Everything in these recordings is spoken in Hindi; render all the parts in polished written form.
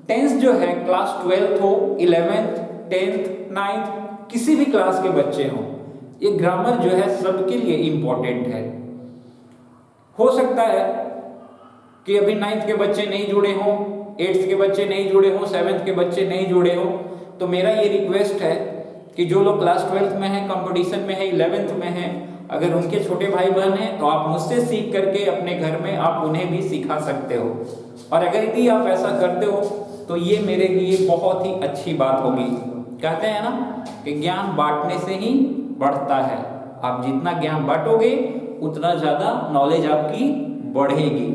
टेंस जो है क्लास 12th हो, 11th, 10th, 9th, किसी भी क्लास के बच्चे हों, ये ग्रामर जो है सबके लिए इंपॉर्टेंट है। हो सकता है कि अभी 9th के बच्चे नहीं जुड़े हों, 8th के बच्चे नहीं जुड़े हों, 7th के बच्चे नहीं जुड़े हों, तो मेरा ये रिक्वेस्ट है कि जो लोग क्लास 12th में हैं, कंपटीशन में है, 11th में हैं, अगर उनके छोटे भाई बहन हैं तो आप मुझसे सीख करके अपने घर में आप उन्हें भी सिखा सकते हो। और अगर यदि आप ऐसा करते हो तो ये मेरे लिए बहुत ही अच्छी बात होगी। कहते हैं ना कि ज्ञान बांटने से ही बढ़ता है। आप जितना ज्ञान बांटोगे उतना ज़्यादा नॉलेज आपकी बढ़ेगी।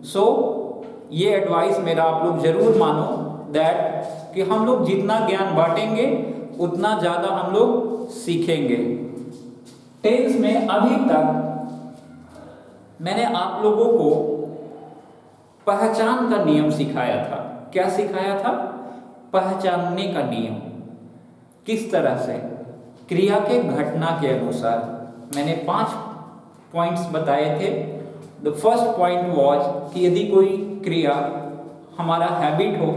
सो ये एडवाइस मेरा आप लोग जरूर मानो दैट कि हम लोग जितना ज्ञान बांटेंगे उतना ज़्यादा हम लोग सीखेंगे। टेंस में अभी तक मैंने आप लोगों को पहचान का नियम सिखाया था। क्या सिखाया था? पहचानने का नियम। किस तरह से? क्रिया के घटना के अनुसार मैंने 5 पॉइंट्स बताए थे। द फर्स्ट पॉइंट वाज कि यदि कोई क्रिया हमारा हैबिट हो,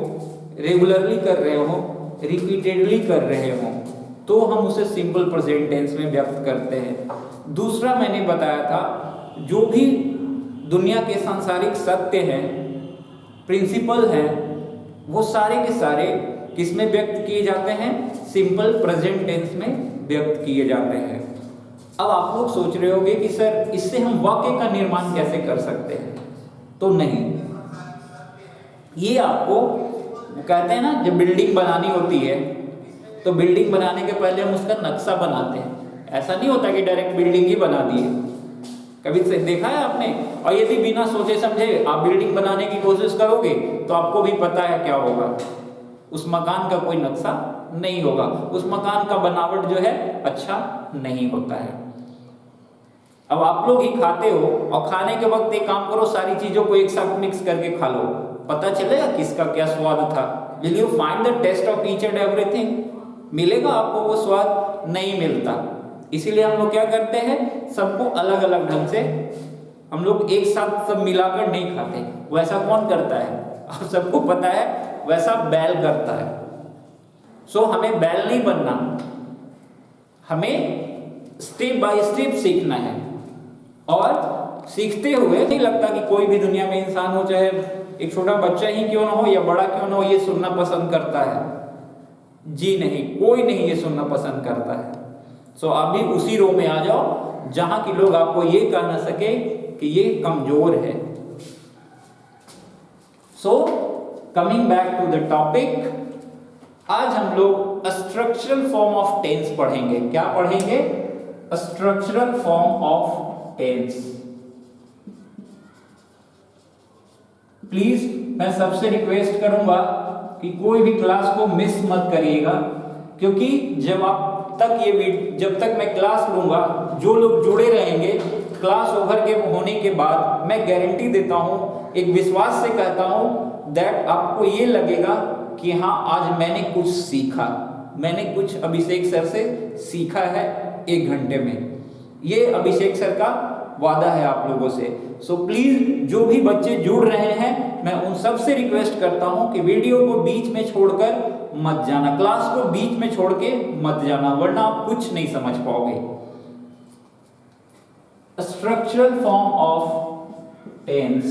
रेगुलरली कर रहे हो, रिपीटेडली कर रहे हो, तो हम उसे सिंपल प्रेजेंट टेंस में व्यक्त करते हैं। दूसरा मैंने बताया था जो भी दुनिया के सांसारिक सत्य हैं, प्रिंसिपल हैं, वो सारे के सारे किसमें व्यक्त किए जाते हैं? सिंपल प्रेजेंट टेंस में व्यक्त किए जाते हैं। अब आप लोग सोच रहे होंगे कि सर इससे हम वाक्य का निर्माण कैसे कर सकते हैं? तो नहीं, ये आपको कहते हैं ना, जब बिल्डिंग बनानी होती है तो बिल्डिंग बनाने के पहले हम उसका नक्शा बनाते हैं। ऐसा नहीं होता कि डायरेक्ट बिल्डिंग ही बना दिए। कभी देखा है आपने? और यदि बिना सोचे समझे आप बिल्डिंग बनाने की कोशिश करोगे तो आपको भी पता है क्या होगा। उस मकान का कोई नक्शा नहीं होगा, उस मकान का बनावट जो है अच्छा नहीं होता है। अब आप लोग ही खाते हो और खाने के वक्त एक काम करो, सारी चीजों को एक साथ मिक्स करके खा लो, पता चलेगा किसका क्या स्वाद था। Will you find the taste of each and everything? मिलेगा आपको वो स्वाद? नहीं मिलता। इसीलिए हम लोग क्या करते हैं, सबको अलग अलग ढंग से हम लोग एक साथ सब मिलाकर नहीं खाते। वैसा कौन करता है? आप सबको पता है, वैसा बैल करता है। सो हमें बैल नहीं बनना, हमें स्टेप बाय स्टेप सीखना है। और सीखते हुए नहीं लगता कि कोई भी दुनिया में इंसान हो, चाहे एक छोटा बच्चा ही क्यों ना हो या बड़ा क्यों ना हो, ये सुनना पसंद करता है। जी नहीं, कोई नहीं ये सुनना पसंद करता है। सो आप भी उसी रो में आ जाओ जहां के लोग आपको ये कह ना सके कि ये कमजोर है। So coming back to the topic, आज हम लोग स्ट्रक्चरल फॉर्म ऑफ टेंस पढ़ेंगे। क्या पढ़ेंगे? Structural form of tense. Please मैं सबसे रिक्वेस्ट करूंगा कि कोई भी क्लास को मिस मत करिएगा, क्योंकि जब तक मैं क्लास लूंगा, जो लोग जुड़े रहेंगे, क्लास ओवर के होने के बाद मैं गारंटी देता हूं, एक विश्वास से कहता हूं दैट आपको ये लगेगा कि हाँ आज मैंने कुछ सीखा, मैंने कुछ अभिषेक सर से सीखा है 1 घंटे में। ये अभिषेक सर का वादा है आप लोगों से। सो प्लीज जो भी बच्चे जुड़ रहे हैं, मैं उन सब से रिक्वेस्ट करता हूं कि वीडियो को बीच में छोड़कर मत जाना, क्लास को बीच में छोड़ के मत जाना, वरना आप कुछ नहीं समझ पाओगे। Structural form of tense.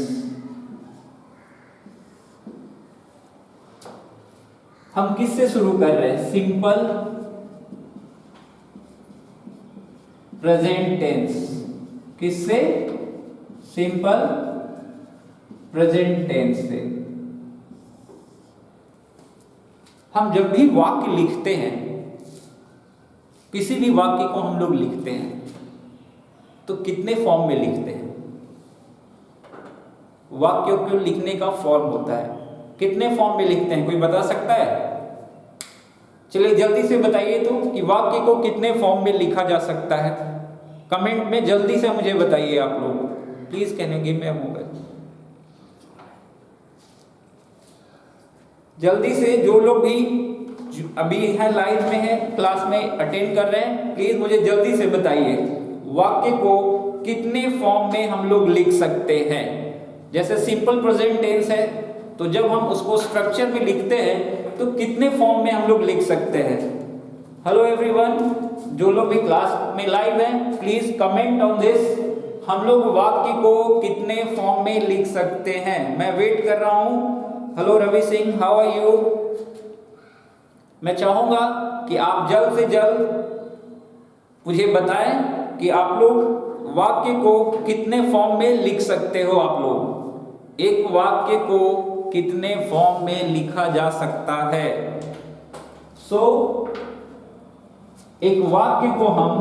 हम किससे शुरू कर रहे हैं? Simple present tense. किससे? सिंपल प्रेजेंट टेंस से। हम जब भी वाक्य लिखते हैं, किसी भी वाक्य को हम लोग लिखते हैं तो कितने फॉर्म में लिखते हैं? वाक्यों को लिखने का फॉर्म होता है, कितने फॉर्म में लिखते हैं? कोई बता सकता है? चलिए जल्दी से बताइए तो कि वाक्य को कितने फॉर्म में लिखा जा सकता है। कमेंट में जल्दी से मुझे बताइए आप लोग, प्लीज कहने गिव मी अ मोबाइल। जल्दी से जो लोग भी अभी है लाइव में है, क्लास में अटेंड कर रहे हैं, प्लीज मुझे जल्दी से बताइए वाक्य को कितने फॉर्म में हम लोग लिख सकते हैं। जैसे सिंपल प्रेजेंट टेंस है तो जब हम उसको स्ट्रक्चर में लिखते हैं तो कितने फॉर्म में हम लोग लिख सकते हैं? हेलो एवरीवन, जो लोग भी क्लास में लाइव हैं प्लीज कमेंट ऑन दिस। हम लोग वाक्य को कितने फॉर्म में लिख सकते हैं? मैं वेट कर रहा हूं। Hello Ravi Singh, how are you? मैं चाहूंगा कि आप जल्द से जल्द मुझे बताएं कि आप लोग वाक्य को कितने फॉर्म में लिख सकते हो। आप लोग एक वाक्य को कितने फॉर्म में लिखा जा सकता है? एक वाक्य को हम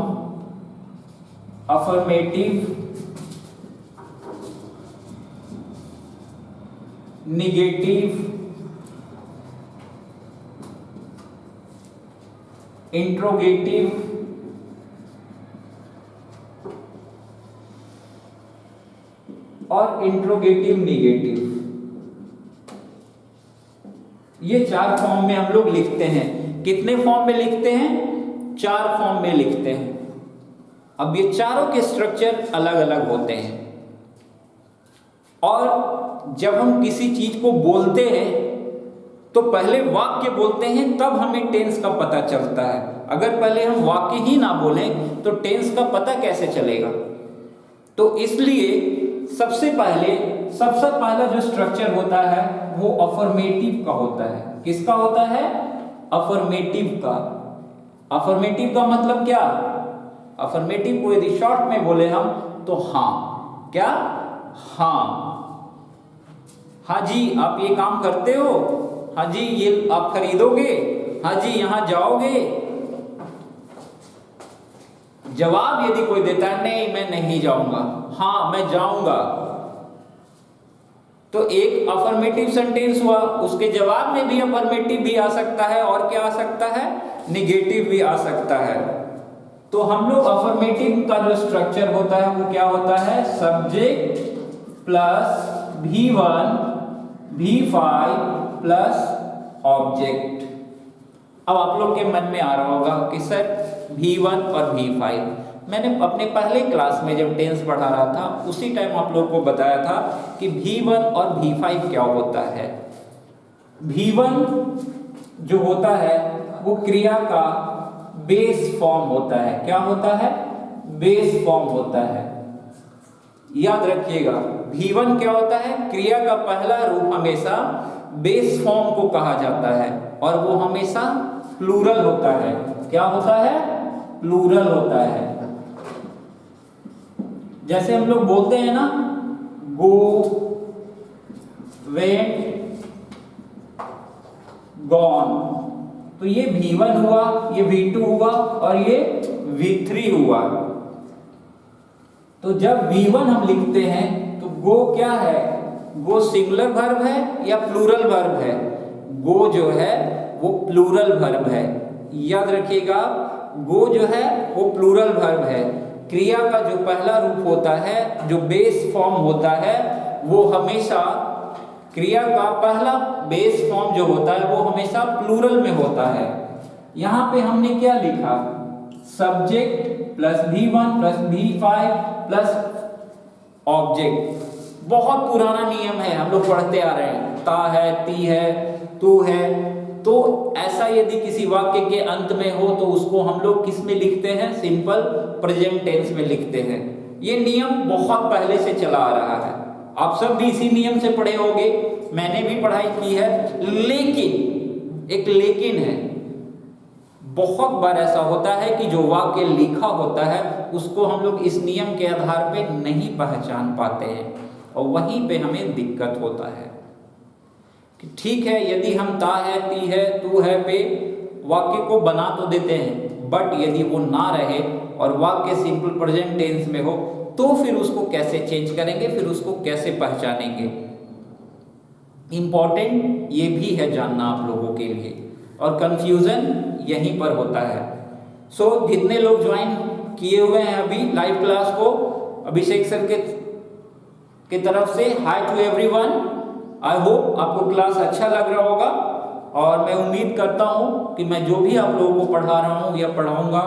अफर्मेटिव, निगेटिव, इंट्रोगेटिव और इंट्रोगेटिव निगेटिव, ये 4 फॉर्म में हम लोग लिखते हैं। कितने फॉर्म में लिखते हैं? 4 फॉर्म में लिखते हैं। अब ये चारों के स्ट्रक्चर अलग अलग होते हैं और जब हम किसी चीज को बोलते हैं तो पहले वाक्य बोलते हैं, तब हमें टेंस का पता चलता है। अगर पहले हम वाक्य ही ना बोलें तो टेंस का पता कैसे चलेगा? तो इसलिए सबसे पहला जो स्ट्रक्चर होता है वो अफर्मेटिव का होता है। किसका होता है? अफर्मेटिव का। अफर्मेटिव का मतलब क्या? अफर्मेटिव को यदि शॉर्ट में बोले हम तो हाँ। क्या? हाँ। हाँ जी आप ये काम करते हो, हाँ जी ये आप खरीदोगे, हाँ जी यहां जाओगे। जवाब यदि कोई देता है नहीं मैं नहीं जाऊंगा, हाँ मैं जाऊंगा, तो एक अफर्मेटिव सेंटेंस हुआ। उसके जवाब में भी अफर्मेटिव भी आ सकता है और क्या आ सकता है? निगेटिव भी आ सकता है। तो हम लोग अफर्मेटिव का जो स्ट्रक्चर होता है वो क्या होता है? Subject plus V1 V5 plus object. अब आप लोग के मन में आ रहा होगा कि सर V1 और V5, मैंने अपने पहले क्लास में जब टेंस पढ़ा रहा था उसी टाइम आप लोगों को बताया था कि V1 और V5 क्या होता है। V1 जो होता है वो क्रिया का बेस फॉर्म होता है। क्या होता है? बेस फॉर्म होता है। याद रखिएगा V1 क्या होता है? क्रिया का पहला रूप हमेशा बेस फॉर्म को कहा जाता है और वो हमेशा प्लूरल होता है। क्या होता है? प्लूरल होता है। जैसे हम लोग बोलते हैं ना, गो, वेंट, गॉन, तो ये V1 हुआ, ये V2 हुआ और ये V3 हुआ। तो जब V1 हम लिखते हैं तो गो क्या है? गो सिंगुलर वर्ब है या प्लूरल वर्ब है? गो जो है वो प्लूरल वर्ब है। याद रखिएगा गो जो है वो प्लूरल वर्ब है। क्रिया का जो पहला रूप होता है, जो बेस फॉर्म होता है, वो हमेशा क्रिया का पहला बेस फॉर्म जो होता है वो हमेशा प्लूरल में होता है। यहां पे हमने क्या लिखा? Subject plus V1 plus V5 plus object. बहुत पुराना नियम है, हम लोग पढ़ते आ रहे हैं। ता है, ती है, तू है। तो ऐसा यदि किसी वाक्य के अंत में हो तो उसको हम लोग किस में लिखते हैं? सिंपल प्रेजेंट टेंस में लिखते हैं। ये नियम बहुत पहले से चला आ रहा है, आप सब भी इसी नियम से पढ़े होंगे, मैंने भी पढ़ाई की है। लेकिन एक लेकिन है, बहुत बार ऐसा होता है कि जो वाक्य लिखा होता है उसको हम लोग इस नियम के आधार पे नहीं पहचान पाते हैं और वहीं पे हमें दिक्कत होता है कि ठीक है यदि हम ता है, ती है, तू है पे वाक्य को बना तो देते हैं, बट यदि वो ना रहे और वाक्य सिंपल प्रेजेंट टेंस में हो तो फिर उसको कैसे चेंज करेंगे, फिर उसको कैसे पहचानेंगे? इंपॉर्टेंट ये भी है जानना आप लोगों के लिए, और कंफ्यूजन यहीं पर होता है। सो जितने लोग ज्वाइन किए हुए हैं अभी लाइव क्लास को, अभिषेक सर के तरफ से हाय टू एवरीवन। आई होप आपको क्लास अच्छा लग रहा होगा और मैं उम्मीद करता हूँ कि मैं जो भी आप लोगों को पढ़ा रहा हूँ या पढ़ाऊँगा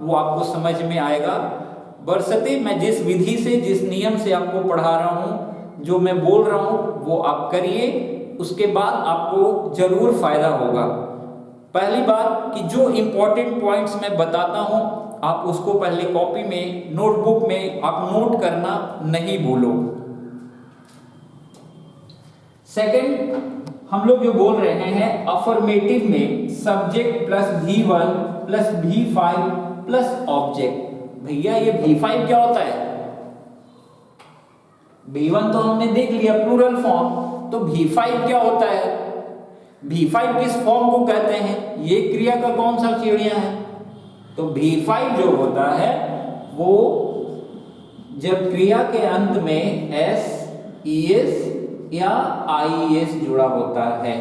वो आपको समझ में आएगा। बरसते मैं जिस विधि से, जिस नियम से आपको पढ़ा रहा हूँ, जो मैं बोल रहा हूँ वो आप करिए उसके बाद आपको जरूर फायदा होगा। पहली बात कि जो इंपॉर्टेंट पॉइंट्स मैं बताता हूं आप उसको पहले कॉपी में, नोटबुक में आप नोट करना नहीं भूलो। सेकंड, हम लोग जो बोल रहे हैं अफर्मेटिव में subject plus V1 plus V5 plus object. भैया ये V5 क्या होता है? V1 तो हमने देख लिया प्लूरल फॉर्म, तो V5 क्या होता है? V5 किस फॉर्म को कहते हैं? ये क्रिया का कौन सा चिड़िया है? तो V5 जो होता है वो जब क्रिया के अंत में S, ES या IES जुड़ा होता है।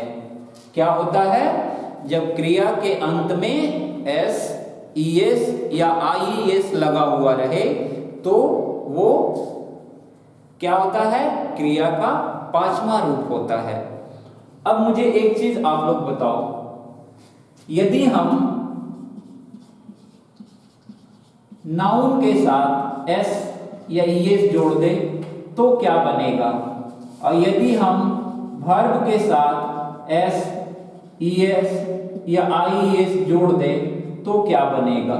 क्या होता है? जब क्रिया के अंत में S, ES या IES लगा हुआ रहे तो वो क्या होता है? क्रिया का पांचवा रूप होता है। अब मुझे एक चीज आप लोग बताओ, यदि हम नाउन के साथ S या ES जोड़ दें तो क्या बनेगा? और यदि हम वर्ब के साथ S, ES या IES जोड़ दें तो क्या बनेगा?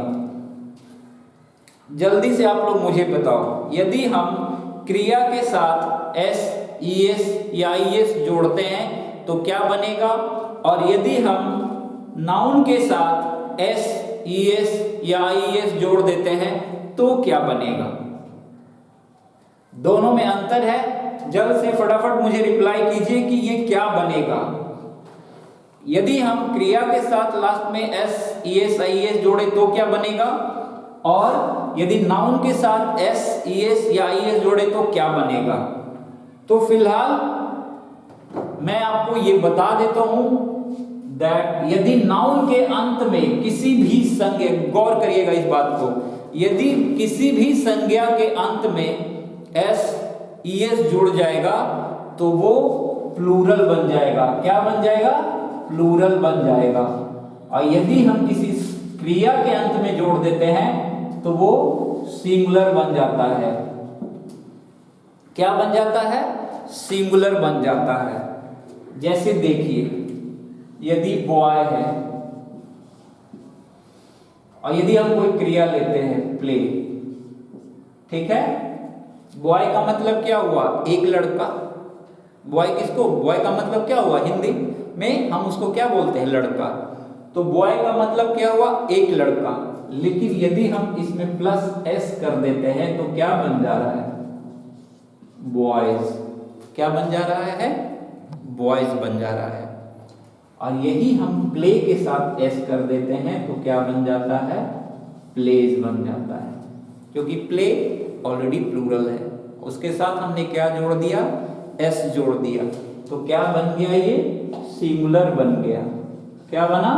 जल्दी से आप लोग मुझे बताओ। यदि हम क्रिया के साथ S, ES या IES जोड़ते हैं तो क्या बनेगा? और यदि हम नाउन के साथ S, ES या IES जोड़ देते हैं तो क्या बनेगा? दोनों में अंतर है। जल्द से फटाफट मुझे रिप्लाई कीजिए कि ये क्या बनेगा। यदि हम क्रिया के साथ लास्ट में S, ES, IES जोड़े तो क्या बनेगा? और यदि नाउन के साथ S, ES या IES जोड़े तो क्या बनेगा? तो फिलहाल मैं आपको ये बता देता हूं दैट यदि नाउन के अंत में किसी भी संज्ञा, गौर करिएगा इस बात को, यदि किसी भी संज्ञा के अंत में S, ES जुड़ जाएगा तो वो प्लूरल बन जाएगा। क्या बन जाएगा? प्लूरल बन जाएगा। और यदि हम किसी क्रिया के अंत में जोड़ देते हैं तो वो सिंगुलर बन जाता है। क्या बन जाता है? सिंगुलर बन जाता है। जैसे देखिए, यदि बॉय है और यदि हम कोई क्रिया लेते हैं प्ले, ठीक है, बॉय का मतलब क्या हुआ? एक लड़का। बॉय किसको? बॉय का मतलब क्या हुआ? हिंदी में हम उसको क्या बोलते हैं? लड़का। तो बॉय का मतलब क्या हुआ? एक लड़का। लेकिन यदि हम इसमें प्लस S कर देते हैं तो क्या बन जा रहा है? बॉयज। क्या बन जा रहा है? बॉयज बन जा रहा है। और यही हम प्ले के साथ S कर देते हैं तो क्या बन जाता है? प्लेज बन जाता है। क्योंकि प्ले ऑलरेडी प्लूरल है, उसके साथ हमने क्या जोड़ दिया? S जोड़ दिया। तो क्या बन गया? ये सिंगुलर बन गया। क्या बना?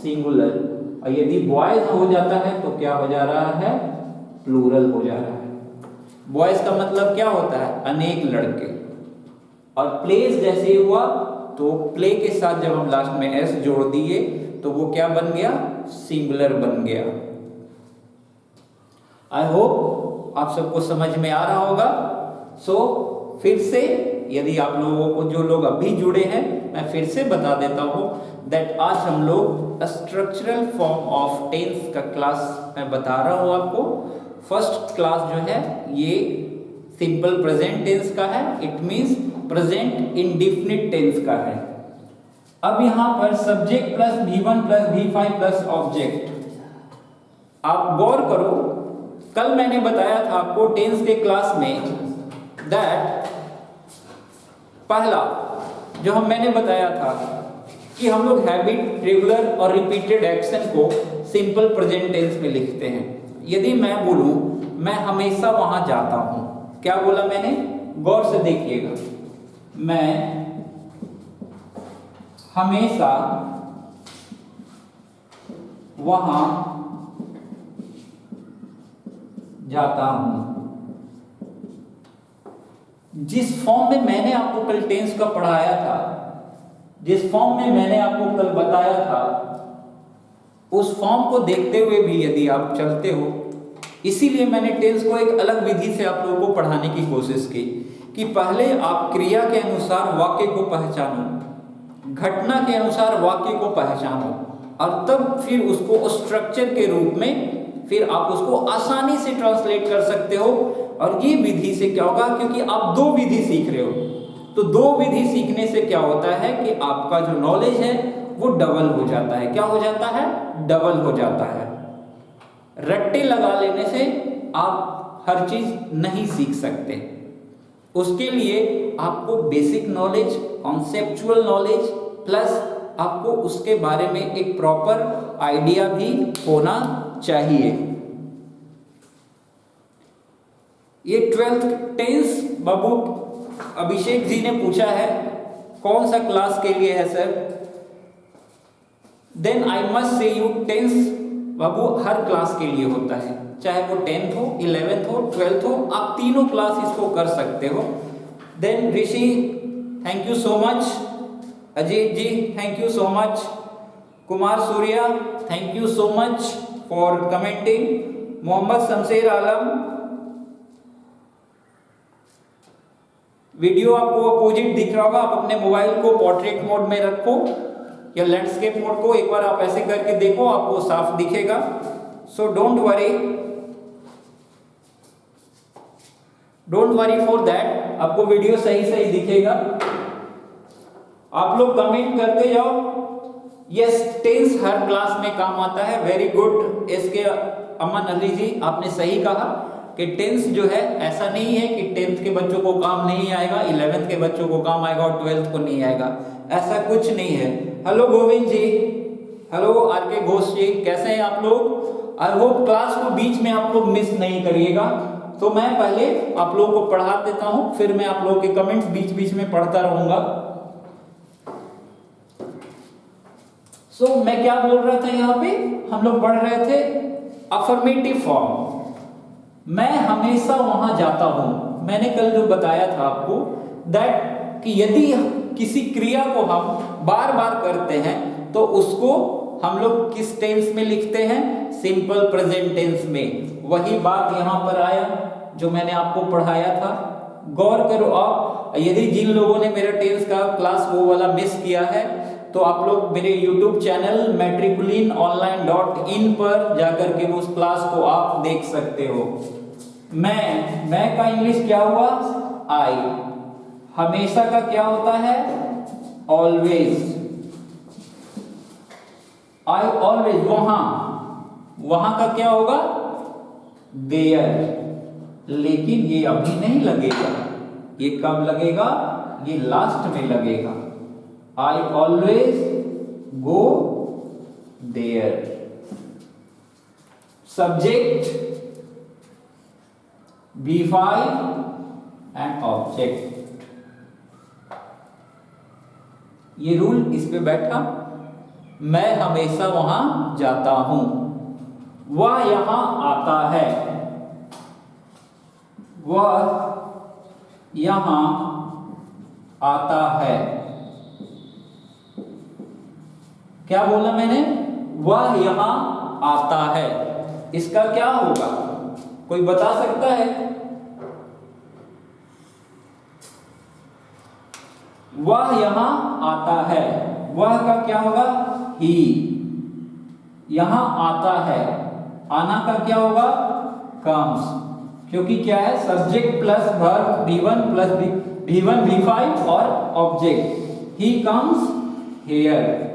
सिंगुलर। और यदि बॉयज हो जाता है तो क्या हो जा रहा है? प्लूरल हो जा रहा है। बॉयज का मतलब क्या होता है? अनेक लड़के। और प्लेज जैसे हुआ तो प्ले के साथ जब हम लास्ट में S जोड़ दिए तो वो क्या बन गया? सिंगुलर बन गया। आई होप आप सबको समझ में आ रहा होगा। सो फिर से यदि आप लोगों को, जो लोग अभी जुड़े हैं, मैं फिर से बता देता हूं दैट आज हम लोग स्ट्रक्चरल फॉर्म ऑफ टेंस का क्लास मैं बता रहा हूं आपको। फर्स्ट क्लास जो है ये सिंपल प्रेजेंट टेंस का है, it means present indefinite tense का है। अब यहां पर subject plus V1 plus V5 plus object. आप गौर करो, कल मैंने बताया था आपको टेंस के क्लास में दैट पहला जो मैंने बताया था कि हम लोग हैबिट, रेगुलर और रिपीटेड एक्शन को सिंपल प्रेजेंट टेंस में लिखते हैं। यदि मैं बोलूं मैं हमेशा वहां जाता हूं, क्या बोला मैंने? गौर से देखिएगा, मैं हमेशा वहां जाता हूं। जिस फॉर्म में मैंने आपको कल टेंस का पढ़ाया था, जिस फॉर्म में मैंने आपको कल बताया था, उस फॉर्म को देखते हुए भी यदि आप चलते हो, इसीलिए मैंने टेंस को एक अलग विधि से आप लोगों को पढ़ाने की कोशिश की। कि पहले आप क्रिया के अनुसार वाक्य को पहचानो, घटना के अनुसार वाक्य को पहचानो, और तब फिर उसको स्ट्रक्चर के रूप में फिर आप उसको आसानी से ट्रांसलेट कर सकते हो। और ये विधि से क्या होगा, क्योंकि आप दो विधि सीख रहे हो, तो दो विधि सीखने से क्या होता है कि आपका जो नॉलेज है वो डबल हो जाता है। क्या हो जाता है? डबल हो जाता है। रट्टे लगा लेने से आप हर चीज नहीं सीख सकते। उसके लिए आपको basic knowledge, conceptual knowledge, plus आपको उसके बारे में एक प्रॉपर आइडिया भी होना चाहिए। ये 12th टेंस बाबू अभिषेक जी ने पूछा है, कौन सा क्लास के लिए है sir? Then I must say you tense बाबू हर क्लास के लिए होता है, चाहे वो 10th हो, 11th हो, 12th हो, आप तीनों क्लास इसको कर सकते हो। Then Rishi thank you so much, Ajit ji thank you so much, Kumar Surya thank you so much for commenting, Mohammad Shamsher Alam. Video आपको अपोजिट दिख रहा होगा, आप अपने मोबाइल को पोर्ट्रेट मोड में रखो या लैंडस्केप मोड को, एक बार आप ऐसे करके देखो, आपको साफ दिखेगा। So don't worry for that, आपको वीडियो सही सही दिखेगा। आप लोग कमेंट करते जाओ। यस, टेंस हर क्लास में काम आता है। वेरी गुड एसके अमन अली जी, आपने सही कहा कि टेंस जो है ऐसा नहीं है कि 10th के बच्चों को काम नहीं आएगा, 11th के बच्चों को काम आएगा और 12th को नहीं आएगा, ऐसा कुछ नहीं है। Hello Govind ji, hello R K Ghosh जी, कैसे हैं आप लोग? आई होप क्लास को बीच में आप लोग मिस नहीं करिएगा। तो मैं पहले आप लोगों को पढ़ा देता हूं, फिर मैं आप लोगों के कमेंट्स बीच बीच में पढ़ता रहूंगा। मैं क्या बोल रहा था यहाँ पे, हम लोग पढ़ रहे थे अफर्मेटिव फॉर्म। मैं हमेशा वहां जाता हूं। मैंने कल जो बताया था आपको दैट कि यदि किसी क्रिया को हम बार बार करते हैं तो उसको हम लोग किस टेंस में लिखते हैं? सिंपल प्रेजेंट टेंस में। वही बात यहां पर आया जो मैंने आपको पढ़ाया था। गौर करो आप, यदि जिन लोगों ने मेरा टेंस का क्लास वो वाला मिस किया है तो आप लोग मेरे YouTube चैनल matriculineonline.in पर जाकर के उस क्लास को आप देख सकते हो। मैं का इंग्लिश क्या हुआ? आई। हमेशा का क्या होता है? ऑलवेज। आई ऑलवेज, वहां का क्या होगा? देयर। लेकिन ये अभी नहीं लगेगा, ये कब लगेगा? ये लास्ट में लगेगा। I always go there. Subject, V5 and object. ये रूल इस पे बैठा। मैं हमेशा वहां जाता हूं, वह यहां आता है, वह यहां आता है। क्या बोला मैंने? वह यहां आता है। इसका क्या होगा? कोई बता सकता है? वह यहां आता है, वह का क्या होगा? ही। यहां आता है, आना का क्या होगा? कम्स। क्योंकि क्या है? Subject plus verb, V1 plus V1 V5 और ऑब्जेक्ट। He comes here.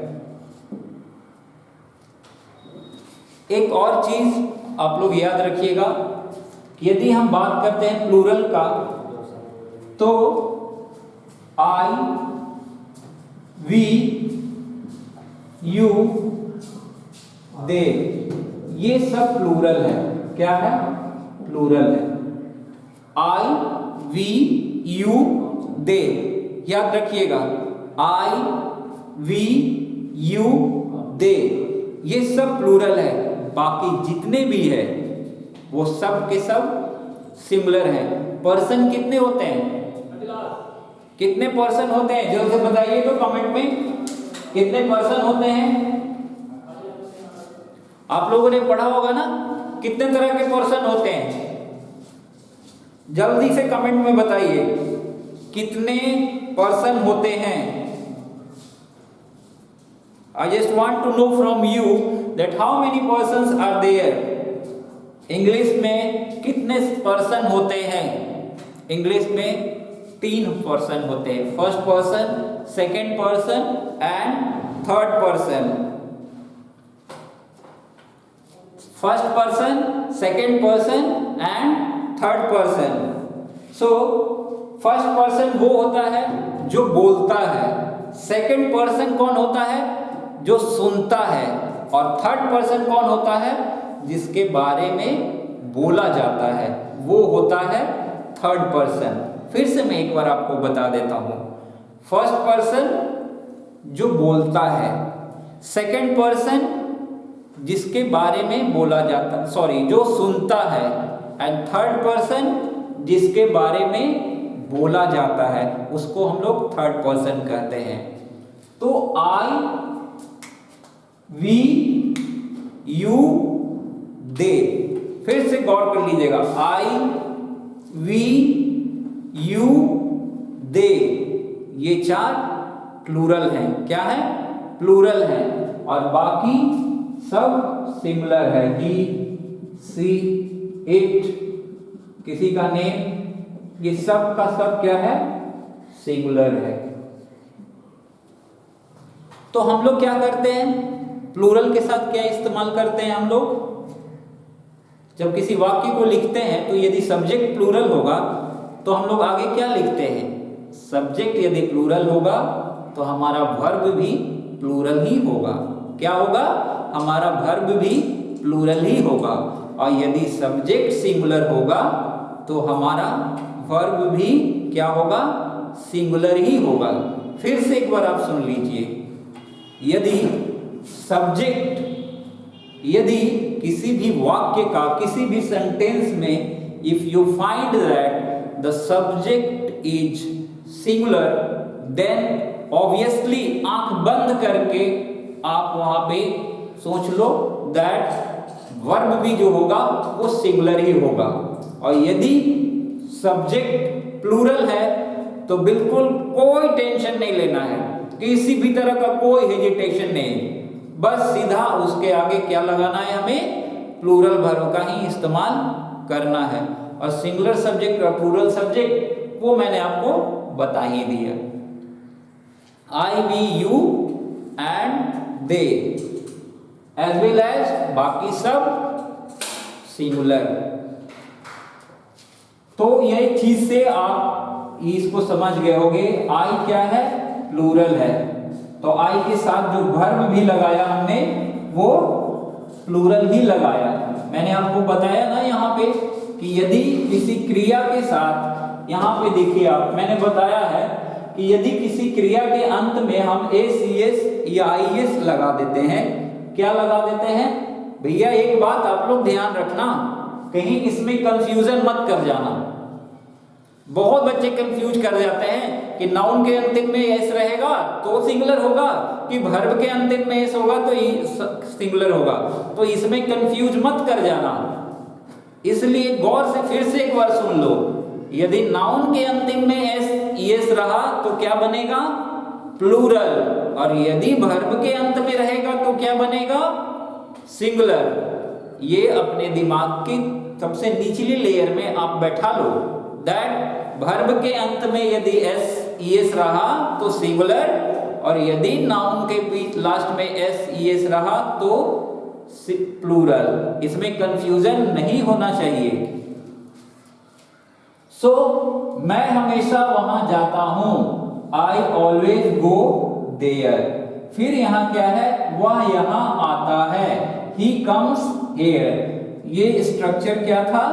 एक और चीज आप लोग याद रखिएगा, यदि हम बात करते हैं प्लूरल का तो आई, वी, यू, दे, ये सब प्लूरल है। क्या है? प्लूरल है। आई, वी, यू, दे, याद रखिएगा। आई, वी, यू, दे, ये सब प्लूरल है। बाकी जितने भी है वो सब के सब सिमिलर है। पर्सन कितने होते हैं? कितने पर्सन होते हैं? जल्द से बताइए तो कमेंट में, कितने पर्सन होते हैं? आप लोगों ने पढ़ा होगा ना, कितने तरह के पर्सन होते हैं? जल्दी से कमेंट में बताइए। कितने पर्सन होते हैं? I just want to know from you that how many persons are there. English में कितने पर्सन होते हैं? इंग्लिश में 3 पर्सन होते हैं, first person, second person and third person. First person, second person and third person. So first person वो होता है जो बोलता है, सेकंड पर्सन कौन होता है? जो सुनता है, और थर्ड पर्सन कौन होता है? जिसके बारे में बोला जाता है, वो होता है थर्ड पर्सन। फिर से मैं एक बार आपको बता देता हूं। फर्स्ट पर्सन जो बोलता है, सेकंड पर्सन जिसके बारे में बोला जाता, जो सुनता है, एंड थर्ड पर्सन जिसके बारे में बोला जाता है, उसको हम लोग थर्ड पर्सन कहते हैं। तो आई, वी, यू, दे। फिर से गौर कर लीजिएगा, आई, वी, यू, दे, ये 4 प्लूरल हैं। क्या है? प्लूरल है। और बाकी सब सिंगुलर है। ही, सी, इट, किसी का नेम, ये सब का सब क्या है? सिंगुलर है। तो हम लोग क्या करते हैं? प्लूरल के साथ क्या इस्तेमाल करते हैं हम लोग? जब किसी वाक्य को लिखते हैं तो यदि सब्जेक्ट प्लूरल होगा तो हम लोग आगे क्या लिखते हैं? सब्जेक्ट यदि प्लूरल होगा तो हमारा वर्ब भी प्लूरल ही होगा। क्या होगा? हमारा वर्ब भी प्लूरल ही होगा। और यदि सब्जेक्ट सिंगुलर होगा तो हमारा वर्ब भी क्या होगा? सिंगुलर ही होगा। फिर से एक बार आप सुन लीजिए, यदि सब्जेक्ट, यदि किसी भी वाक्य का, किसी भी सेंटेंस में if you find that the subject is singular, then obviously आंख बंद करके आप वहां पे सोच लो दैट वर्ब भी जो होगा वो सिंगुलर ही होगा। और यदि सब्जेक्ट प्लूरल है तो बिल्कुल कोई टेंशन नहीं लेना है, किसी भी तरह का कोई हेजिटेशन नहीं, बस सीधा उसके आगे क्या लगाना है? हमें प्लूरल वर्ब का ही इस्तेमाल करना है। और सिंगुलर सब्जेक्ट और प्लूरल सब्जेक्ट वो मैंने आपको बता ही दिया। I, we, you and they, as well as बाकी सब सिंगुलर। तो ये चीज से आप इसको समझ गए होंगे, आई क्या है? प्लूरल है। तो आई के साथ जो वर्ब भी लगाया हमने वो प्लूरल ही लगाया। मैंने आपको बताया ना यहाँ पे कि यदि किसी क्रिया के साथ, यहाँ पे देखिए आप, मैंने बताया है कि यदि किसी क्रिया के अंत में हम एस, ईएस या आईएस लगा देते हैं, क्या लगा देते हैं? भैया एक बात आप लोग ध्यान रखना, कहीं इसमें कंफ्यूजन मत कर जाना। बहुत बच्चे कंफ्यूज कर जाते हैं कि नाउन के अंतिम में एस रहेगा तो सिंगुलर होगा, कि वर्ब के अंतिम में एस होगा तो सिंगुलर होगा। तो इसमें कंफ्यूज मत कर जाना, इसलिए गौर से फिर से एक बार सुन लो। यदि नाउन के अंतिम में एस रहा तो क्या बनेगा? प्लूरल। और यदि वर्ब के अंत में रहेगा तो क्या बनेगा? सिंगुलर। ये अपने दिमाग की सबसे निचली लेयर में आप बैठा लो दैट वर्ब के अंत में यदि एस रहा तो सिंगुलर, और यदि नाउन के बीच लास्ट में एस रहा तो प्लूरल। इसमें कंफ्यूजन नहीं होना चाहिए। सो मैं हमेशा वहां जाता हूं, आई ऑलवेज गो देयर। फिर यहां क्या है? वह यहां आता है, ही कम्स हियर। ये स्ट्रक्चर क्या था?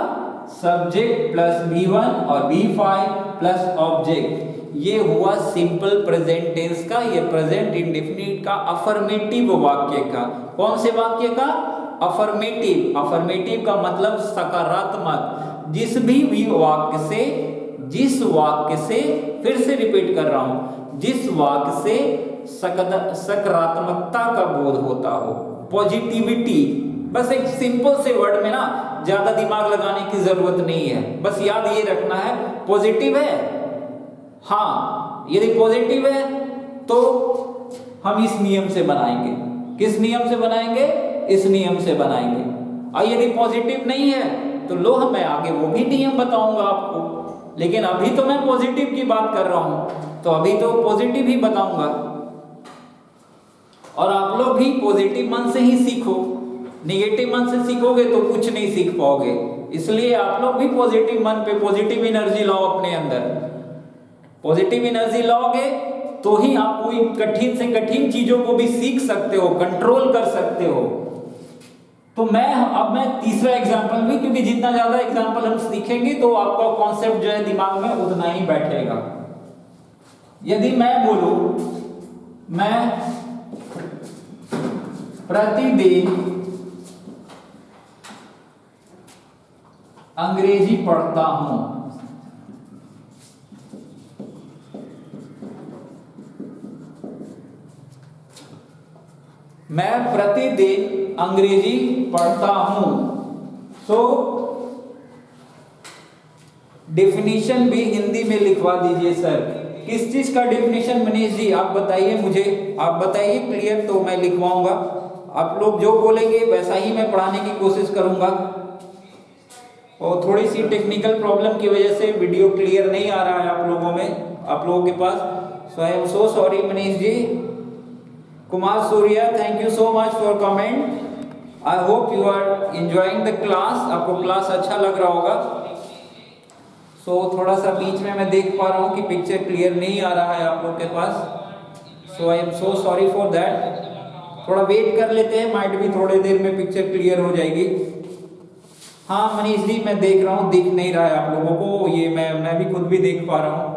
सब्जेक्ट प्लस V1 और V5 प्लस ऑब्जेक्ट। ये हुआ सिंपल प्रेजेंट टेंस का, ये प्रेजेंट इंडेफिनिट का अफर्मेटिव वाक्य का। कौन से वाक्य का? अफर्मेटिव। अफर्मेटिव का मतलब सकारात्मक। जिस वाक्य से फिर से रिपीट कर रहा हूं, जिस वाक्य से सकारात्मकता का बोध होता हो, पॉजिटिविटी। बस एक सिंपल से वर्ड में ना ज्यादा दिमाग लगाने की जरूरत नहीं है, बस याद ये रखना है पॉजिटिव है, हाँ, यदि पॉजिटिव है तो हम इस नियम से बनाएंगे। किस नियम से बनाएंगे? इस नियम से बनाएंगे। और यदि पॉजिटिव नहीं है तो लो, मैं आगे वो भी नियम बताऊंगा आपको, लेकिन अभी तो मैं पॉजिटिव की बात कर रहा हूं, तो अभी तो पॉजिटिव ही बताऊंगा। और आप लोग भी पॉजिटिव मन से ही सीखो, नेगेटिव मन से सीखोगे तो कुछ नहीं सीख पाओगे। इसलिए आप लोग भी पॉजिटिव मन पे पॉजिटिव एनर्जी लाओ अपने अंदर। पॉजिटिव एनर्जी लाओगे तो ही आप कोई कठिन से कठिन चीजों को भी सीख सकते हो, कंट्रोल कर सकते हो। तो मैं तीसरा एग्जांपल भी, क्योंकि जितना ज्यादा एग्जांपल हम सीखेंगे तो आपका कॉन्सेप्ट जो है दिमाग में उतना ही बैठेगा। यदि मैं बोलूं मैं प्रतिदिन अंग्रेजी पढ़ता हूं, मैं प्रतिदिन अंग्रेजी पढ़ता हूं। सो डेफिनेशन भी हिंदी में लिखवा दीजिए सर। किस चीज का डेफिनेशन मनीष जी आप बताइए मुझे, आप बताइए क्लियर, तो मैं लिखवाऊंगा। आप लोग जो बोलेंगे वैसा ही मैं पढ़ाने की कोशिश करूंगा। और थोड़ी सी टेक्निकल प्रॉब्लम की वजह से वीडियो क्लियर नहीं आ रहा है आप लोगों के पास। So I am so sorry Manish ji. Kumar Surya, thank you so much for comment. I hope you are enjoying the class, आपको क्लास अच्छा लग रहा होगा। सो थोड़ा सा बीच में मैं देख पा रहा हूँ कि पिक्चर क्लियर नहीं आ रहा है आप लोग के पास। So I am so sorry for that. थोड़ा वेट कर लेते हैं, माइट भी थोड़ी देर में पिक्चर क्लियर हो जाएगी। हाँ मनीष जी, मैं देख रहा हूँ, दिख नहीं रहा है आप लोगों को, ये मैं भी खुद भी देख पा रहा हूँ।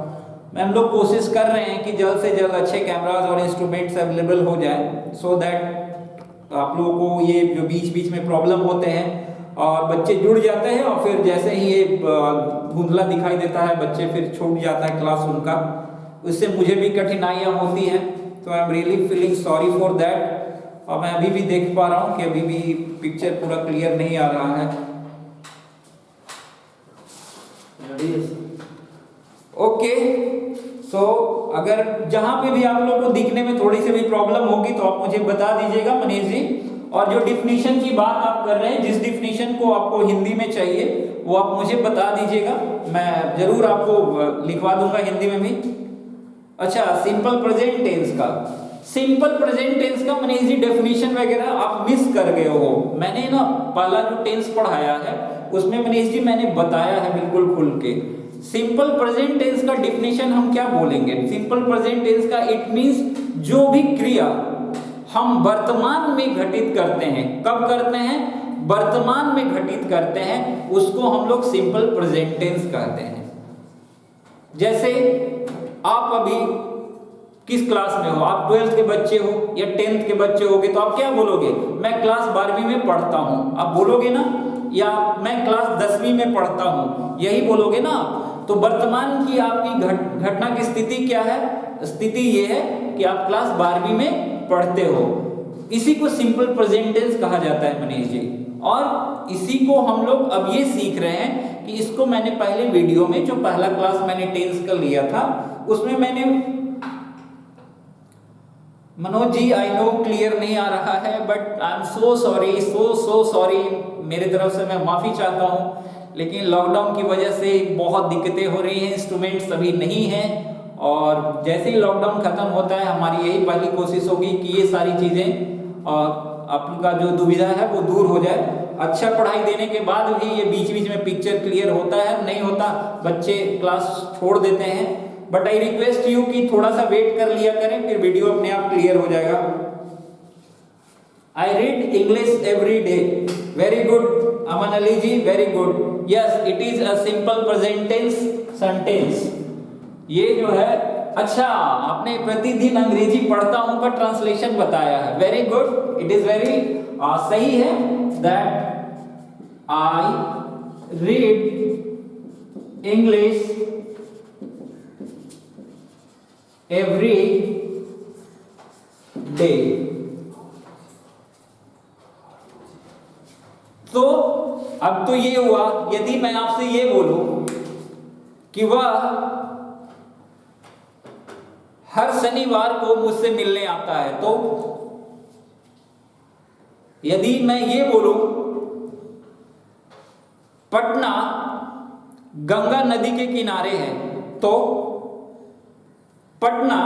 हम लोग कोशिश कर रहे हैं कि जल्द से जल्द अच्छे कैमरास और इंस्ट्रूमेंट्स अवेलेबल हो जाए, सो दैट आप लोगों को ये जो बीच बीच में प्रॉब्लम होते हैं और बच्चे जुड़ जाते हैं और फिर जैसे ही ये धुंधला दिखाई देता है बच्चे फिर छूट जाता है क्लास उनका, उससे मुझे भी कठिनाइयाँ होती हैं। तो I am really feeling sorry for that. और मैं अभी भी देख पा रहा हूँ कि अभी भी पिक्चर पूरा क्लियर नहीं आ रहा है। ओके, सो अगर जहां पे भी आप लोगों को दिखने में थोड़ी सी भी प्रॉब्लम होगी तो आप मुझे बता दीजिएगा मनीष जी। और जो डिफिनीशन की बात आप कर रहे हैं, जिस डिफिनीशन को आपको हिंदी में चाहिए वो आप मुझे बता दीजिएगा, मैं जरूर आपको लिखवा दूंगा हिंदी में भी। अच्छा, सिंपल प्रेजेंट टेंस का, सिंपल प्रेजेंट टेंस का मनीष जी डेफिनेशन वगैरह आप मिस कर गए हो। मैंने ना पहला जो टेंस पढ़ाया है उसमें मनीष जी मैंने बताया है बिल्कुल खुल के। सिंपल प्रेजेंट टेंस का डेफिनेशन हम क्या बोलेंगे? सिंपल प्रेजेंट टेंस का इट मींस जो भी क्रिया हम वर्तमान में घटित करते हैं, कब करते हैं? वर्तमान में घटित करते हैं, उसको हम लोग सिंपल प्रेजेंट टेंस कहते हैं। जैसे आप अभी किस क्लास में हो? आप 12th के बच्चे हो या 10th के बच्चे होगे तो आप क्या बोलोगे? मैं क्लास 12वीं में पढ़ता हूं, आप बोलोगे ना? या मैं क्लास 10वीं में पढ़ता हूं, यही बोलोगे ना आप? तो वर्तमान की आपकी घटना की स्थिति क्या है? स्थिति ये है कि आप क्लास 12वीं में पढ़ते हो। इसी को सिंपल प्रेजेंट टेंस कहा जाता है मनीष जी। और इसी को हम लोग अब ये सीख रहे हैं कि इसको मैंने पहले वीडियो में जो पहला क्लास मैंने टेंस का लिया था उसमें मैंने, Manoj ji I know clear नहीं आ रहा है but I am so sorry, so sorry, मेरे तरफ से मैं माफी चाहता हूँ। लेकिन लॉकडाउन की वजह से बहुत दिक्कतें हो रही हैं, इंस्ट्रूमेंट्स अभी नहीं हैं, और जैसे ही लॉकडाउन खत्म होता है हमारी यही पहली कोशिश होगी कि ये सारी चीजें और आपका जो दुविधा है वो दूर हो जाए। अच्छा पढ़ाई देने के बाद भी ये बीच बीच में पिक्चर क्लियर होता है, नहीं होता, बच्चे क्लास छोड़ देते हैं। बट आई रिक्वेस्ट यू कि थोड़ा सा वेट कर लिया करें, फिर वीडियो अपने आप क्लियर हो जाएगा। I read English every day, very good Aman Ali ji, very good. Yes, it is a simple present tense sentence. ये जो है, अच्छा आपने प्रतिदिन अंग्रेजी पढ़ता हूं का ट्रांसलेशन बताया है, very good, it is very सही है। That I read English every day. तो अब तो ये हुआ, यदि मैं आपसे ये बोलूं कि वह हर शनिवार को मुझसे मिलने आता है। तो यदि मैं ये बोलूं पटना गंगा नदी के किनारे है, तो पटना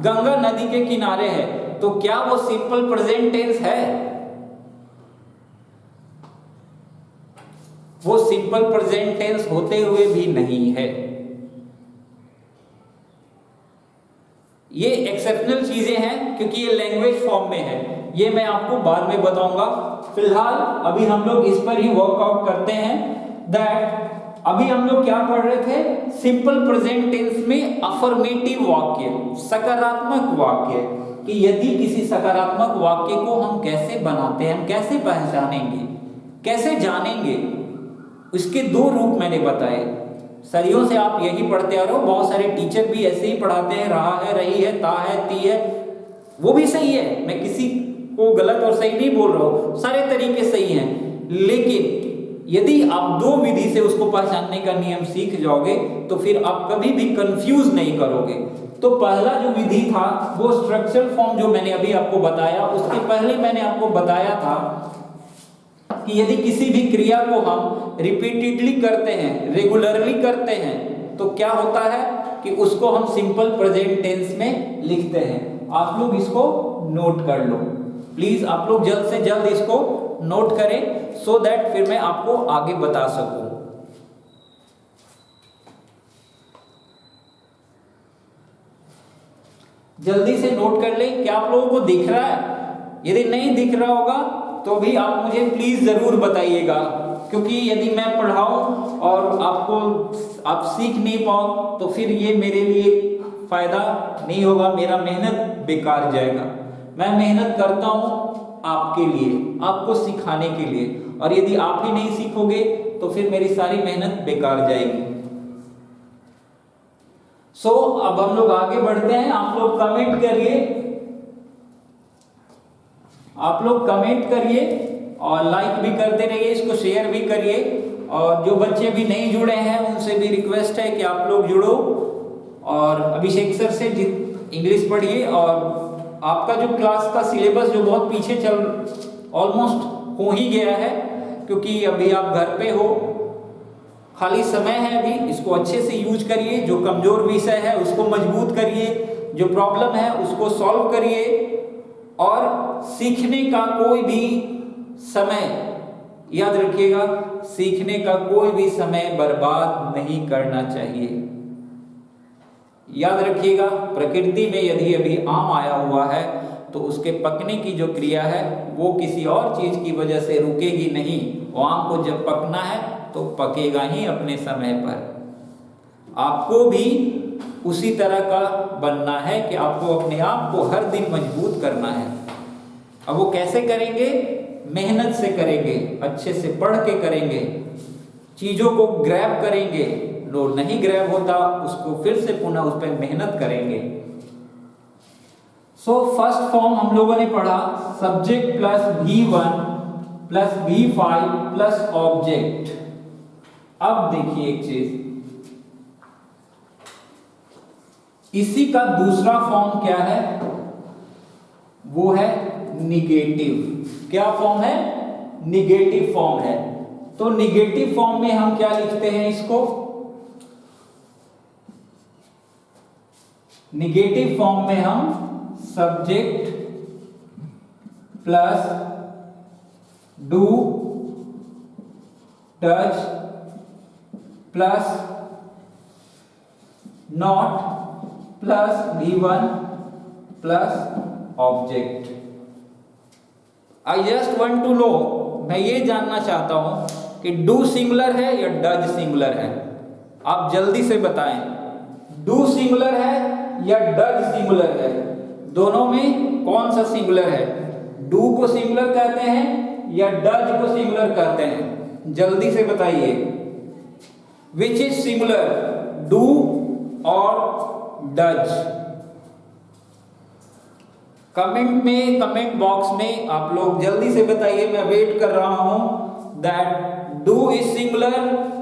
गंगा नदी के किनारे है, तो क्या वो सिंपल प्रेजेंट टेंस है? वो सिंपल प्रेजेंट टेंस होते हुए भी नहीं है। ये एक्सेप्शनल चीजें हैं क्योंकि ये लैंग्वेज फॉर्म में है, ये मैं आपको बाद में बताऊंगा। फिलहाल अभी हम लोग इस पर ही वर्कआउट करते हैं। दैट अभी हम लोग क्या पढ़ रहे थे? सिंपल प्रेजेंट टेंस में अफर्मेटिव वाक्य, सकारात्मक वाक्य, कि यदि किसी सकारात्मक वाक्य को हम कैसे बनाते हैं, हम कैसे पहचानेंगे, कैसे जानेंगे, उसके दो रूप मैंने बताए। सदियों से आप यही पढ़ते आ रहे हो, बहुत सारे टीचर भी ऐसे ही पढ़ाते हैं, रहा है, रही है, ता है, ती है, वो भी सही है, मैं किसी को गलत और सही नहीं बोल रहा हूं, सारे तरीके सही हैं। लेकिन यदि आप दो विधि से उसको पहचानने का नियम सीख जाओगे तो फिर आप कभी भी कंफ्यूज नहीं करोगे। तो पहला जो विधि था वो स्ट्रक्चरल फॉर्म जो मैंने अभी आपको बताया, उसके पहले मैंने आपको बताया था कि यदि किसी भी क्रिया को हम रिपीटेडली करते हैं, रेगुलरली करते हैं, तो क्या होता है कि उसको हम सिंपल प्रेजेंट टेंस में लिखते हैं। आप लोग इसको नोट कर लो प्लीज, आप लोग जल्द से जल्द इसको नोट करें सो दैट फिर मैं आपको आगे बता सकूं। जल्दी से नोट कर लें। क्या आप लोगों को दिख रहा है? यदि नहीं दिख रहा होगा तो भी आप मुझे प्लीज जरूर बताइएगा, क्योंकि यदि मैं पढ़ाऊं और आप सीख नहीं पाओ तो फिर ये मेरे लिए फायदा नहीं होगा, मेरा मेहनत बेकार जाएगा। मैं मेहनत करता हूं आपके लिए, आपको सिखाने के लिए, और यदि आप ही नहीं सीखोगे तो फिर मेरी सारी मेहनत बेकार जाएगी। सो अब हम लोग आगे बढ़ते हैं। आप लोग कमेंट करिए, आप लोग कमेंट करिए और लाइक भी करते रहिए, इसको शेयर भी करिए। और जो बच्चे भी नहीं जुड़े हैं उनसे भी रिक्वेस्ट है कि आप लोग जुड़ो और अभिषेक सर से इंग्लिश पढ़िए। और आपका जो क्लास का सिलेबस जो बहुत पीछे चल ऑलमोस्ट हो ही गया है, क्योंकि अभी आप घर पे हो, खाली समय है अभी, इसको अच्छे से यूज करिए। जो कमजोर विषय है उसको मजबूत करिए, जो प्रॉब्लम है उसको सॉल्व करिए। और सीखने का कोई भी समय, याद रखिएगा, सीखने का कोई भी समय बर्बाद नहीं करना चाहिए। याद रखिएगा, प्रकृति में यदि अभी आम आया हुआ है तो उसके पकने की जो क्रिया है वो किसी और चीज की वजह से रुकेगी नहीं। वो आम को जब पकना है तो पकेगा ही अपने समय पर। आपको भी उसी तरह का बनना है कि आपको अपने आप को हर दिन मजबूत करना है। अब वो कैसे करेंगे? मेहनत से करेंगे, अच्छे से पढ़ के करेंगे, चीजों को ग्रैब करेंगे, जो नहीं ग्रैब होता उसको फिर से पुनः उस पर मेहनत करेंगे। सो फर्स्ट फॉर्म हम लोगों ने पढ़ा subject plus V1 plus V5 plus object. अब देखिए एक चीज, इसी का दूसरा फॉर्म क्या है? वो है निगेटिव। क्या फॉर्म है? निगेटिव फॉर्म है। तो निगेटिव फॉर्म में हम क्या लिखते हैं इसको? निगेटिव फॉर्म में हम subject plus do does plus not plus V1 plus object. I just want to know, मैं ये जानना चाहता हूं कि डू सिंगुलर है या डज सिंगुलर है? आप जल्दी से बताएं, डू सिंगुलर है या डज सिंगुलर है? दोनों में कौन सा सिंगुलर है? डू को सिंगुलर कहते हैं या डज को सिंगुलर कहते हैं? जल्दी से बताइए, विच इज सिंगुलर, डू और डज? कमेंट में, कमेंट बॉक्स में आप लोग जल्दी से बताइए, मैं वेट कर रहा हूं। दैट डू इज सिंगुलर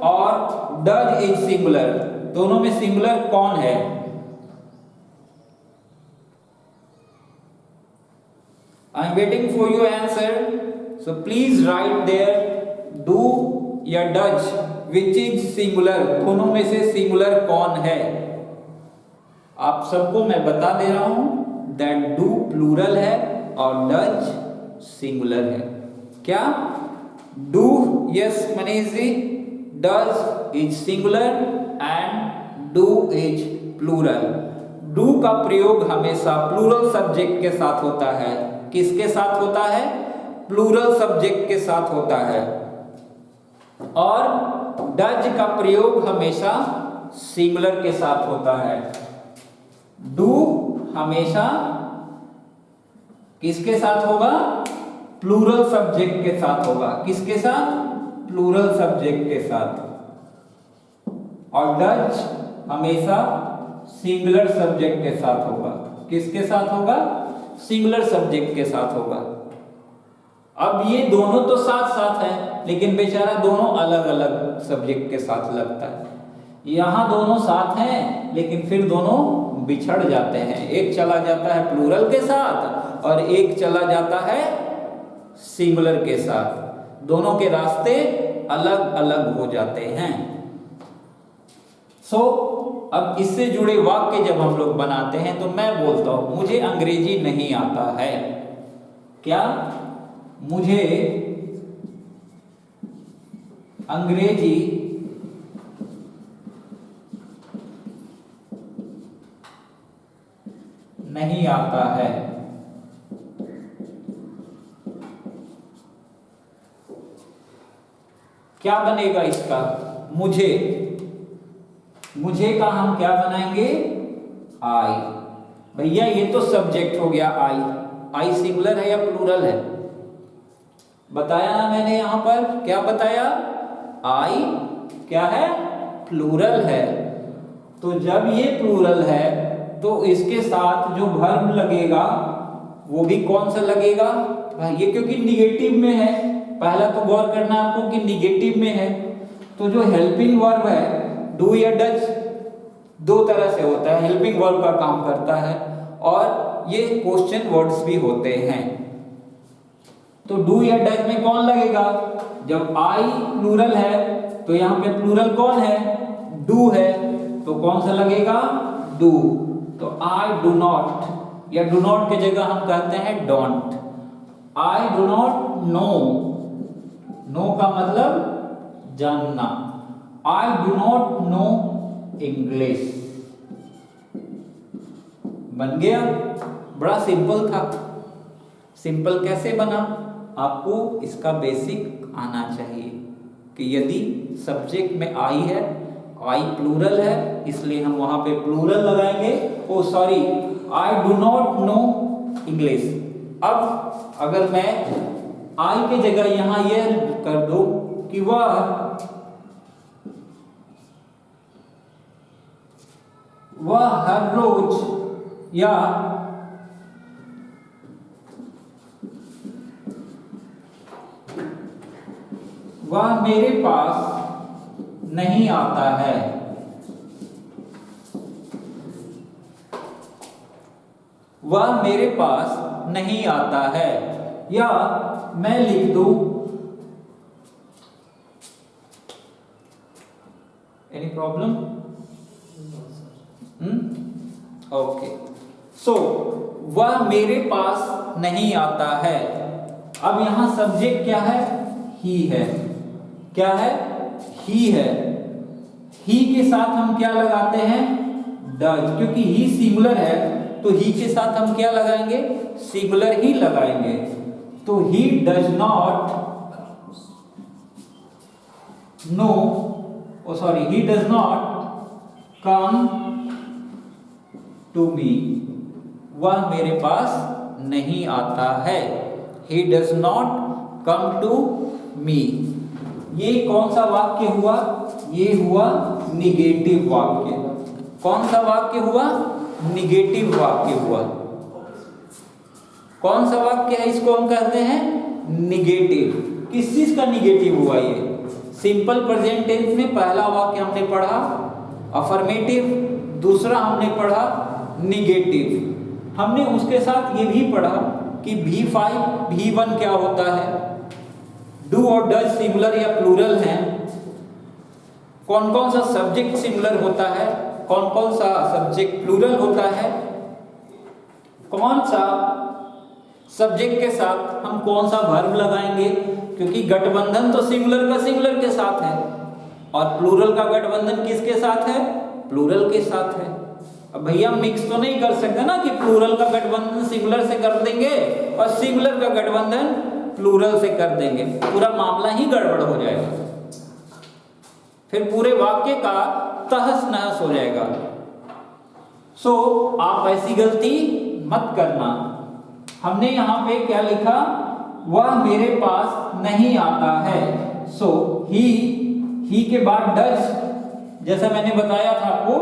और डज इज सिंगुलर, दोनों में सिंगुलर कौन है? I am waiting for your answer, so please write there do या डज विच इज सिंगुलर, दोनों में से सिंगुलर कौन है। आप सबको मैं बता दे रहा हूं दैट डू प्लूरल है और डज सिंगुलर है। क्या do, yes Manish ji, does is singular and do is plural. Do का प्रयोग हमेशा प्लूरल सब्जेक्ट के साथ होता है। किसके साथ होता है? प्लूरल सब्जेक्ट के साथ होता है। और डज का प्रयोग हमेशा सिंगुलर के साथ होता है। डू हमेशा किसके साथ होगा? प्लूरल सब्जेक्ट के साथ होगा। किसके साथ? प्लूरल सब्जेक्ट के साथ। और डज हमेशा सिंगुलर सब्जेक्ट के साथ होगा। किसके साथ होगा? सिंगुलर सब्जेक्ट के साथ होगा। अब ये दोनों तो साथ साथ हैं, लेकिन बेचारा दोनों अलग अलग सब्जेक्ट के साथ लगता है। यहां दोनों साथ हैं लेकिन फिर दोनों बिछड़ जाते हैं। एक चला जाता है प्लूरल के साथ और एक चला जाता है सिंगुलर के साथ। दोनों के रास्ते अलग अलग हो जाते हैं। अब इससे जुड़े वाक्य जब हम लोग बनाते हैं तो मैं बोलता हूं मुझे अंग्रेजी नहीं आता है। क्या? मुझे अंग्रेजी नहीं आता है। क्या बनेगा इसका? मुझे का हम क्या बनाएंगे? आई। भैया ये तो सब्जेक्ट हो गया आई। आई सिंगुलर है या प्लूरल है? बताया ना मैंने यहां पर, क्या बताया? आई क्या है? प्लूरल है। तो जब ये प्लूरल है तो इसके साथ जो वर्ब लगेगा वो भी कौन सा लगेगा? ये क्योंकि निगेटिव में है, पहला तो गौर करना आपको कि निगेटिव में है। तो जो हेल्पिंग वर्ब है डू या डज, दो तरह से होता है। हेल्पिंग वर्ब का काम करता है और ये क्वेश्चन वर्ड्स भी होते हैं। तो डू या डज में कौन लगेगा? जब आई प्लूरल है तो यहां पे प्लूरल कौन है? डू है, तो कौन सा लगेगा? डू। तो आई डू नॉट, या डू नॉट की जगह हम कहते हैं don't. I do not know, know का मतलब जानना। I do not know English. बन गया? बड़ा सिंपल था। सिंपल कैसे बना? आपको इसका बेसिक आना चाहिए कि यदि सब्जेक्ट में आई है, आई प्लूरल है, इसलिए हम वहां पे प्लूरल लगाएंगे। Oh sorry, I do not know English. अब अगर मैं आई के जगह यहां यह कर दूं कि वह हर रोज या वह मेरे पास नहीं आता है। वह मेरे पास नहीं आता है। या मैं लिख दूं, एनी प्रॉब्लम? ओके। सो वह मेरे पास नहीं आता है। अब यहां सब्जेक्ट क्या है? ही है। क्या है? ही है। ही के साथ हम क्या लगाते हैं? डज। क्योंकि ही सिंगुलर है तो ही के साथ हम क्या लगाएंगे? सिंगुलर ही लगाएंगे। तो he does not know, oh sorry, he does not come to me. वह मेरे पास नहीं आता है। He does not come to me. ये कौन सा वाक्य हुआ? ये हुआ निगेटिव वाक्य। कौन सा वाक्य हुआ? निगेटिव वाक्य हुआ। कौन सा वाक्य है? इसको हम कहते हैं निगेटिव। किस चीज का निगेटिव हुआ? ये सिंपल प्रेजेंट टेंस में पहला वाक्य हमने पढ़ा अफर्मेटिव, दूसरा हमने पढ़ा निगेटिव। हमने उसके साथ ये भी पढ़ा कि V5 V1 क्या होता है, डू और डज सिंगुलर या प्लूरल हैं, कौन कौन सा सब्जेक्ट सिंगुलर होता है, कौन कौन सा सब्जेक्ट प्लूरल होता है, कौन सा सब्जेक्ट के साथ हम कौन सा वर्ब लगाएंगे, क्योंकि गठबंधन तो सिंगुलर का सिंगुलर के साथ है और प्लूरल का गठबंधन किसके साथ है, प्लूरल के साथ है। अब भैया मिक्स तो नहीं कर सकते ना कि प्लूरल का गठबंधन सिंगुलर से कर देंगे और सिंगुलर का गठबंधन प्लूरल से कर देंगे, पूरा मामला ही गड़बड़ हो जाएगा, फिर पूरे वाक्य का तहस नहस हो जाएगा। सो आप ऐसी गलती मत करना। हमने यहाँ पे क्या लिखा, वह मेरे पास नहीं आता है। सो ही के बाद डज, जैसा मैंने बताया था आपको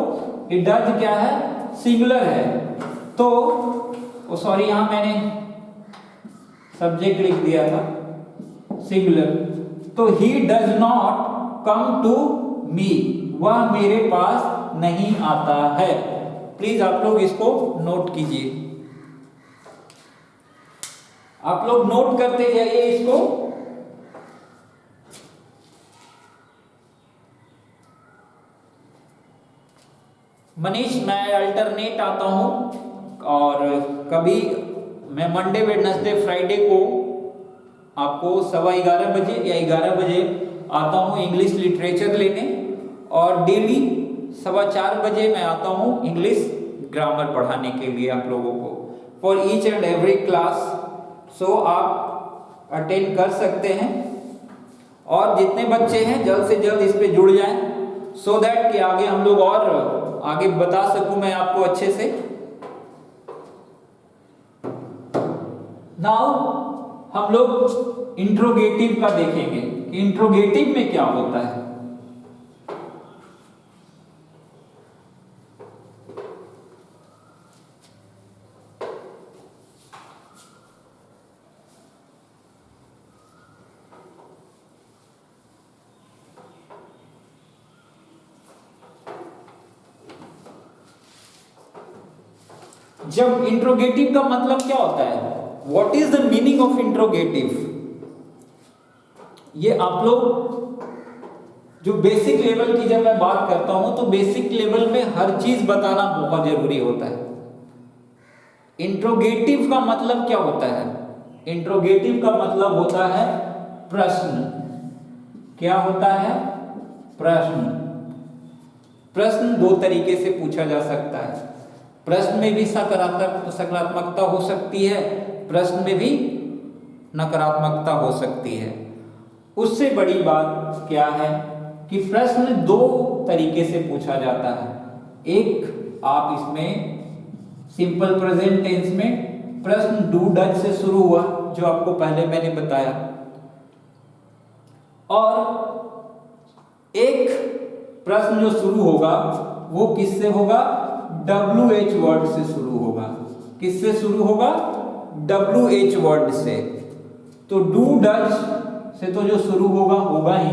कि डज क्या है, सिंगुलर है, तो सॉरी यहाँ मैंने सब्जेक्ट लिख दिया था सिंगुलर, तो he does not come to me, वह मेरे पास नहीं आता है। प्लीज आप लोग इसको नोट कीजिए, आप लोग नोट करते जाइए इसको। मनीष, मैं अल्टरनेट आता हूं और कभी मैं मंडे वेडनेसडे फ्राइडे को आपको 11:15 बजे या 11 बजे आता हूं इंग्लिश लिटरेचर लेने, और डेली 4:15 बजे मैं आता हूं इंग्लिश ग्रामर पढ़ाने के लिए आप लोगों को, for each and every class. So आप अटेंड कर सकते हैं और जितने बच्चे हैं जल्द से जल्द इस पे जुड़ जाएं, सो दैट कि आगे हम लोग और आगे बता सकूं मैं आपको अच्छे से। नाउ हम लोग इंट्रोगेटिव का देखेंगे कि इंट्रोगेटिव में क्या होता है। जब इंट्रोगेटिव का मतलब क्या होता है, what is the meaning of interrogative, ये आप लोग जो बेसिक लेवल की जब मैं बात करता हूं तो बेसिक लेवल में हर चीज बताना बहुत जरूरी होता है। इंट्रोगेटिव का मतलब क्या होता है, इंट्रोगेटिव का मतलब होता है प्रश्न। क्या होता है, प्रश्न। प्रश्न दो तरीके से पूछा जा सकता है, प्रश्न में भी सकारात्मकता हो सकती है, प्रश्न में भी नकारात्मकता हो सकती है। उससे बड़ी बात क्या है कि प्रश्न दो तरीके से पूछा जाता है। एक, आप इसमें सिंपल प्रेजेंट टेंस में प्रश्न डू डज से शुरू हुआ जो आपको पहले मैंने बताया, और एक प्रश्न जो शुरू होगा वो किससे होगा, WH वर्ड से शुरू होगा। किससे शुरू होगा, WH वर्ड से। तो डू डज से तो जो शुरू होगा ही।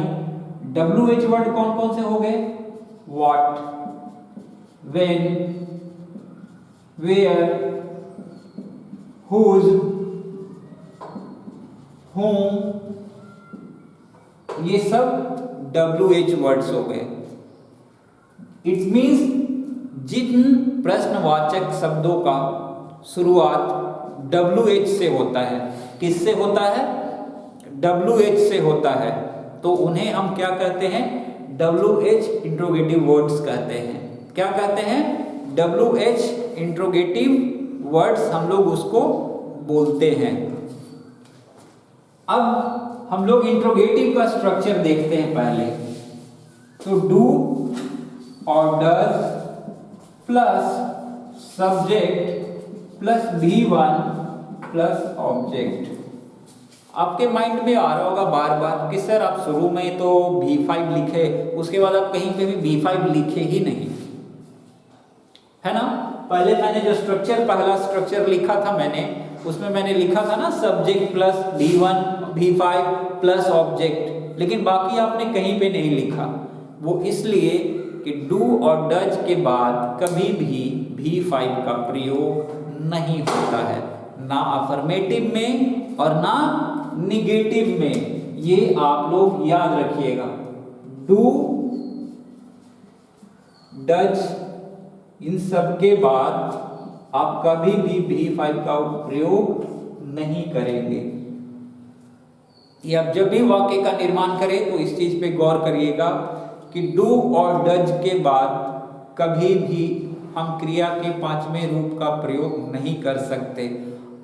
WH वर्ड कौन कौन से हो गए, what, when, where, whose, whom, ये सब WH वर्ड्स हो गए। इट मीन्स जिन प्रश्नवाचक शब्दों का शुरुआत WH से होता है, किससे होता है, WH से होता है, तो उन्हें हम क्या कहते हैं, WH इंट्रोगेटिव वर्ड्स कहते हैं। क्या कहते हैं, WH इंट्रोगेटिव वर्ड्स हम लोग उसको बोलते हैं। अब हम लोग इंट्रोगेटिव का स्ट्रक्चर देखते हैं पहले। तो डू और does plus subject plus V1 plus object. आपके माइंड में आ रहा होगा बार बार कि सर आप शुरू में तो V5 लिखे, उसके बाद आप कहीं पे भी V5 लिखे ही नहीं, है ना। पहले मैंने जो पहला स्ट्रक्चर लिखा था उसमें मैंने लिखा था ना subject plus V1 V5 plus object, लेकिन बाकी आपने कहीं पे नहीं लिखा। वो इसलिए कि डू और डज के बाद कभी भी V5 का प्रयोग नहीं होता है। ना अफर्मेटिव में और ना निगेटिव में। ये आप लोग याद रखिएगा। डू, डज, इन सब के बाद आप कभी भी V5 का प्रयोग नहीं करेंगे। ये आप जब भी वाक्य का निर्माण करें तो इस चीज पे गौर करिएगा कि डू और डज के बाद कभी भी हम क्रिया के पांचवें रूप का प्रयोग नहीं कर सकते।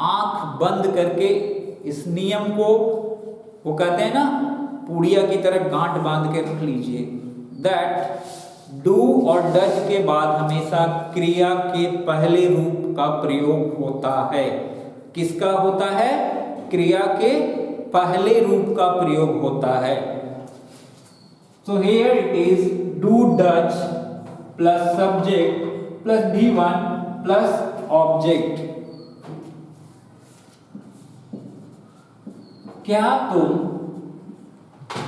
आंख बंद करके इस नियम को, वो कहते हैं ना, पूड़िया की तरह गांठ बांध के रख लीजिए। दैट डू और डज के बाद हमेशा क्रिया के पहले रूप का प्रयोग होता है। किसका होता है? क्रिया के पहले रूप का प्रयोग होता है। So here it is do, does plus subject plus V1 plus object। क्या तुम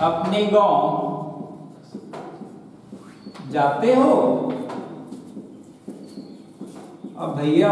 अपने गांव जाते हो? अब भैया